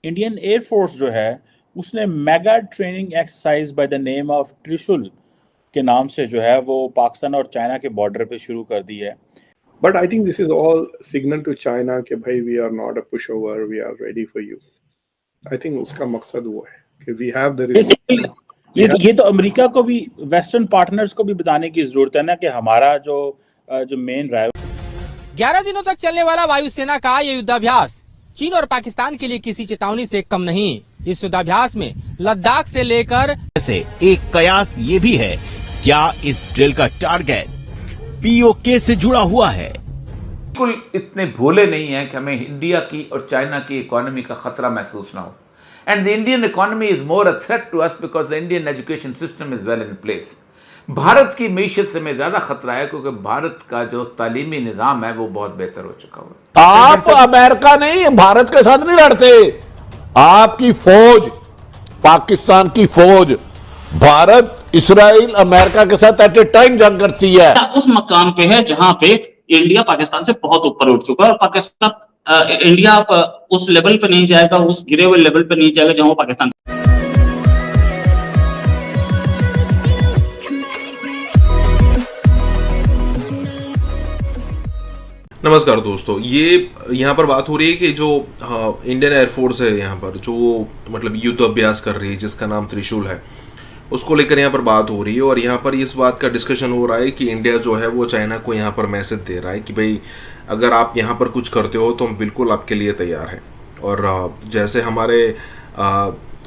Indian air force जो है उसने mega training exercise by the name of त्रिशूल के नाम से जो है वो पाकिस्तान और चाइना के बॉर्डर पे शुरू कर दी है। But I think this is all signal to China कि भाई we are not a pushover, we are ready for you. I think उसका मकसद वो है कि we have the बेसिकली ये तो अमेरिका को भी, वेस्टर्न पार्टनर्स को भी बताने की जरूरत है ना कि हमारा जो मेन रहा है। 11 दिनों तक चलने वाला वायुसेना का ये युद्धाभ्यास चीन और पाकिस्तान के लिए किसी चेतावनी से कम नहीं। इस युद्धाभ्यास में लद्दाख से लेकर एक कयास ये भी है, क्या इस ड्रिल का टारगेट पीओके से जुड़ा हुआ है? बिल्कुल इतने भोले नहीं है कि हमें इंडिया की और चाइना की इकोनॉमी का खतरा महसूस ना हो। And the Indian economy is more a threat to us because the Indian education system is well in place. Bharat की मीशत से हमें ज्यादा खतरा है क्योंकि भारत का जो तालीमी निजाम है वो बहुत बेहतर हो चुका हुआ। आप अमेरिका नहीं, भारत के साथ नहीं लड़ते। आपकी फौज, पाकिस्तान की फौज, भारत, इस्राइल, अमेरिका के साथ एट ए टाइम जंग करती है। उस मकाम पे है जहां पे इंडिया पाकिस्तान से बहुत ऊपर उठ चुका है और पाकिस्तान इंडिया उस लेवल पे नहीं जाएगा, उस गिरे हुए लेवल पे नहीं जाएगा जहां वो पाकिस्तान। नमस्कार दोस्तों, ये यहाँ पर बात हो रही है कि जो इंडियन एयरफोर्स है यहाँ पर जो मतलब युद्ध अभ्यास कर रही है जिसका नाम त्रिशूल है, उसको लेकर यहाँ पर बात हो रही है। और यहाँ पर इस बात का डिस्कशन हो रहा है कि इंडिया जो है वो चाइना को यहाँ पर मैसेज दे रहा है कि भाई अगर आप यहाँ पर कुछ करते हो तो हम बिल्कुल आपके लिए तैयार हैं। और जैसे हमारे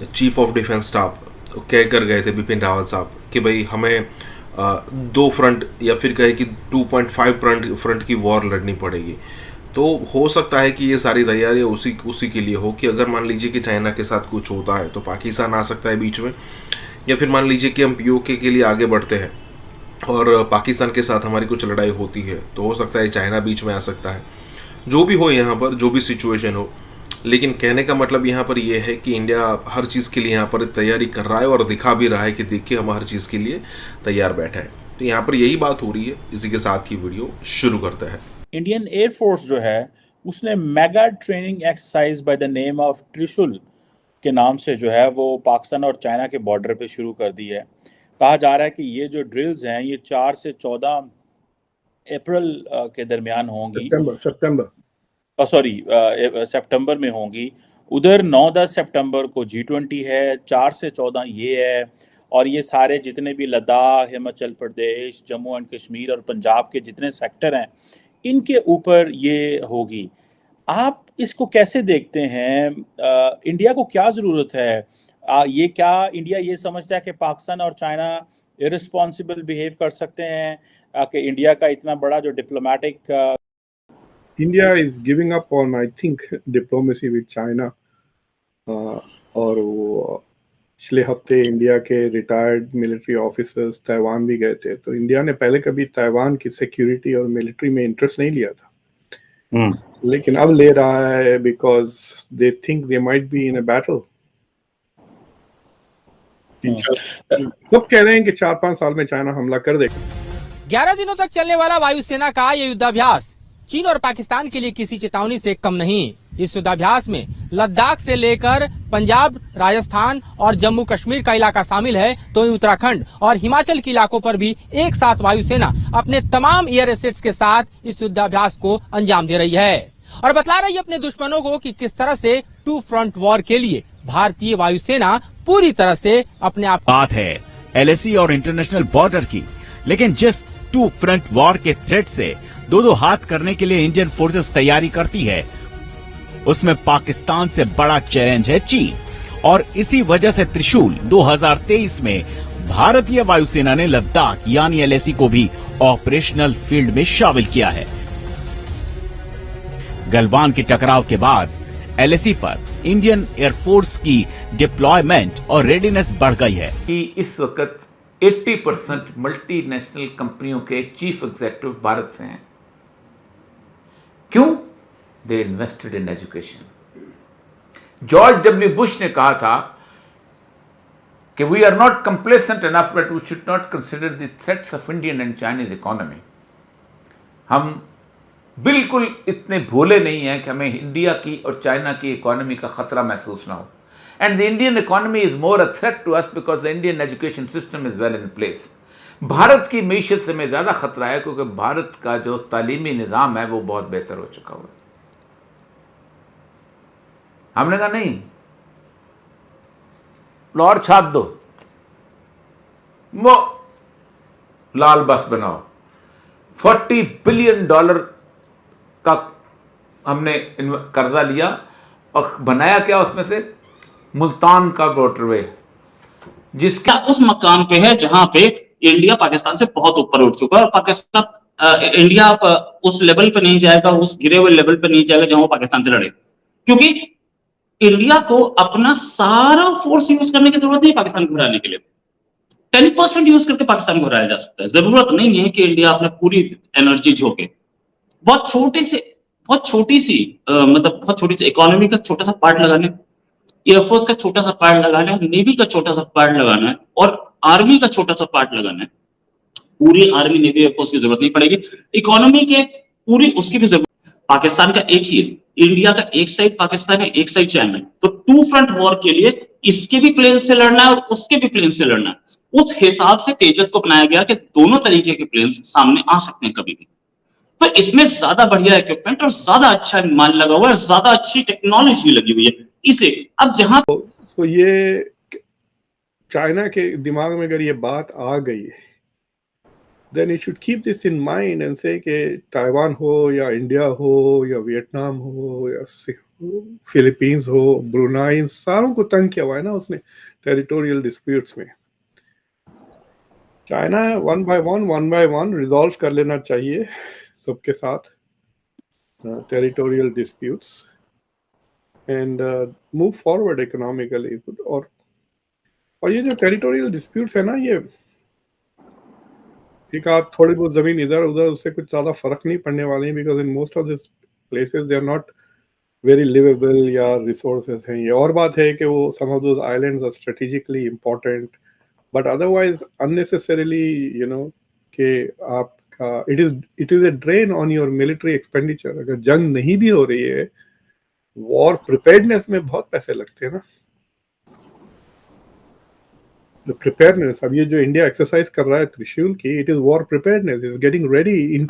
चीफ ऑफ डिफेंस स्टाफ कह कर गए थे बिपिन रावत साहब कि भाई हमें 2 फ्रंट या फिर कहे कि 2.5 फ्रंट की वॉर लड़नी पड़ेगी। तो हो सकता है कि ये सारी तैयारियाँ उसी के लिए हो कि अगर मान लीजिए कि चाइना के साथ कुछ होता है तो पाकिस्तान आ सकता है बीच में, या फिर मान लीजिए कि हम पीओके के लिए आगे बढ़ते हैं और पाकिस्तान के साथ हमारी कुछ लड़ाई होती है तो हो सकता है चाइना बीच में आ सकता है। जो भी हो यहाँ पर, जो भी सिचुएशन हो, लेकिन कहने का मतलब यहाँ पर यह है कि इंडिया हर चीज़ के लिए यहाँ पर तैयारी कर रहा है और दिखा भी रहा है कि देखिए हम हर चीज़ के लिए तैयार बैठा है। तो यहाँ पर यही बात हो रही है। इसी के साथ ही वीडियो शुरू करते हैं। इंडियन एयरफोर्स जो है उसने mega training exercise by the name of त्रिशूल के नाम से जो है वो पाकिस्तान और चाइना के बॉर्डर पे शुरू कर दी है। कहा जा रहा है कि ये जो ड्रिल्स हैं ये 4 से 14 अप्रैल के दरमियान होंगी, सितंबर में होंगी। उधर 9-10 सितंबर को G20 है, 4 से 14 ये है, और ये सारे जितने भी लद्दाख, हिमाचल प्रदेश, जम्मू एंड कश्मीर और पंजाब के जितने सेक्टर हैं इनके ऊपर ये होगी। आप इसको कैसे देखते हैं? इंडिया को क्या ज़रूरत है? ये क्या इंडिया ये समझता है कि पाकिस्तान और चाइना इररिस्पॉन्सिबल बिहेव कर सकते हैं कि इंडिया का इतना बड़ा जो diplomatic India is giving up on, I think, diplomacy with China. और वो पिछले हफ्ते इंडिया के रिटायर्ड मिलिट्री ऑफिसर्स ताइवान भी गए थे। तो इंडिया ने पहले कभी ताइवान की सिक्योरिटी और मिलिट्री में इंटरेस्ट नहीं लिया था, लेकिन अब ले रहा है because they think they might be in a battle. सब कह रहे हैं कि 4-5 साल में चाइना हमला कर देगा। 11 दिनों तक चलने वाला वायुसेना का ये युद्धाभ्यास चीन और पाकिस्तान के लिए किसी चेतावनी से कम नहीं। इस युद्धाभ्यास में लद्दाख से लेकर पंजाब, राजस्थान और जम्मू कश्मीर का इलाका शामिल है, तो उत्तराखंड और हिमाचल के इलाकों पर भी एक साथ वायुसेना अपने तमाम एयर एसेट्स के साथ इस युद्धाभ्यास को अंजाम दे रही है और बतला रही है अपने दुश्मनों को कि किस तरह से 2 फ्रंट वॉर के लिए भारतीय वायुसेना पूरी तरह से अपने आप। बात है LAC और इंटरनेशनल बॉर्डर की, लेकिन जिस 2 फ्रंट वॉर के थ्रेट से दो हाथ करने के लिए इंडियन फोर्सेस तैयारी करती है, उसमें पाकिस्तान से बड़ा चैलेंज है चीन। और इसी वजह से त्रिशूल 2023 में भारतीय वायुसेना ने लद्दाख यानी LAC को भी ऑपरेशनल फील्ड में शामिल किया है। गलवान के टकराव के बाद LAC पर इंडियन एयरफोर्स की डिप्लॉयमेंट और रेडीनेस बढ़ गई है कि इस वक्त 80% मल्टीनेशनल कंपनियों के चीफ एग्जीक्यूटिव भारत से हैं। क्यों? They invested in education. George W. Bush ने कहा था कि we are not complacent enough but we should not consider the threats of Indian and Chinese economy. हम बिल्कुल इतने भोले नहीं हैं कि हमें इंडिया की और चाइना की इकोनॉमी का खतरा महसूस ना हो. And the Indian economy is more a threat to us because the Indian education system is well in place. Bharat की मीशत से हमें ज़्यादा खतरा है क्योंकि भारत का जो तालीमी निज़ाम है वो बहुत बेहतर हो चुका हुआ है. हमने कहा नहीं, और छाप दो, वो लाल बस बनाओ. $40 बिलियन का हमने कर्जा लिया और बनाया क्या उसमें से? मुल्तान का मोटरवे, जिसका उस मकाम पे है जहां पे इंडिया पाकिस्तान से बहुत ऊपर उठ चुका है और पाकिस्तान इंडिया उस लेवल पे नहीं जाएगा, उस गिरे हुए लेवल पे नहीं जाएगा जहां वो पाकिस्तान से लड़े. क्योंकि इंडिया को अपना सारा फोर्स यूज करने की जरूरत नहीं पाकिस्तान को हराने के लिए. 10% यूज करके पाकिस्तान को हराया जा सकता है. जरूरत नहीं है कि इंडिया अपने पूरी एनर्जी झोंके. बहुत छोटी सी बहुत छोटी सी इकोनॉमी का छोटा सा पार्ट लगाने, एयरफोर्स का छोटा सा पार्ट लगाना है, नेवी का छोटा सा पार्ट लगाना है और आर्मी का छोटा सा पार्ट लगाना है. पूरी आर्मी नेवी एयरफोर्स की जरूरत नहीं पड़ेगी. इकोनॉमी के पूरी उसकी भी जरूरत. पाकिस्तान का एक ही है, इंडिया का एक साइड पाकिस्तान है, एक साइड चाइना है. तो टू फ्रंट वॉर के लिए इसके भी प्लेन से लड़ना है और उसके भी प्लेन से लड़ना है. उस हिसाब से तेजस को बनाया गया कि दोनों तरीके के प्लेन सामने आ सकते हैं कभी भी. तो इसमें ज्यादा बढ़िया इक्विपमेंट और ज्यादा अच्छा माल लगा हुआ है, ज्यादा अच्छी टेक्नोलॉजी लगी हुई है इसे. अब जहां तो ये चाइना के दिमाग में अगर ये बात आ गई है, then you should keep this in mind and say कि ताइवान हो या इंडिया हो या वियतनाम हो या फिलीपींस हो, ब्रुनाई, इन सारों को तंग किया हुआ है ना उसने टेरिटोरियल डिस्प्यूट्स में. China one by one resolve कर लेना चाहिए सबके साथ territorial disputes and move forward economically. और ये जो टेरिटोरियल डिस्प्यूट्स है ना, ये ठीक, आप थोड़ी बहुत जमीन इधर उधर, उससे कुछ ज्यादा फर्क नहीं पड़ने वाले हैं because in most of this places they are not very livable या रिसोर्सेज हैं. ये और बात है कि वो some of those islands are strategically important, but otherwise unnecessarily कि आपका it is a drain on your military expenditure. अगर जंग नहीं भी हो रही है, वॉर प्रिपेयर्डनेस में बहुत पैसे लगते हैं ना. प्रिपेयरनेस, अब ये जो इंडिया एक्सरसाइज कर रहा है त्रिशूल की, it is war preparedness, is getting ready in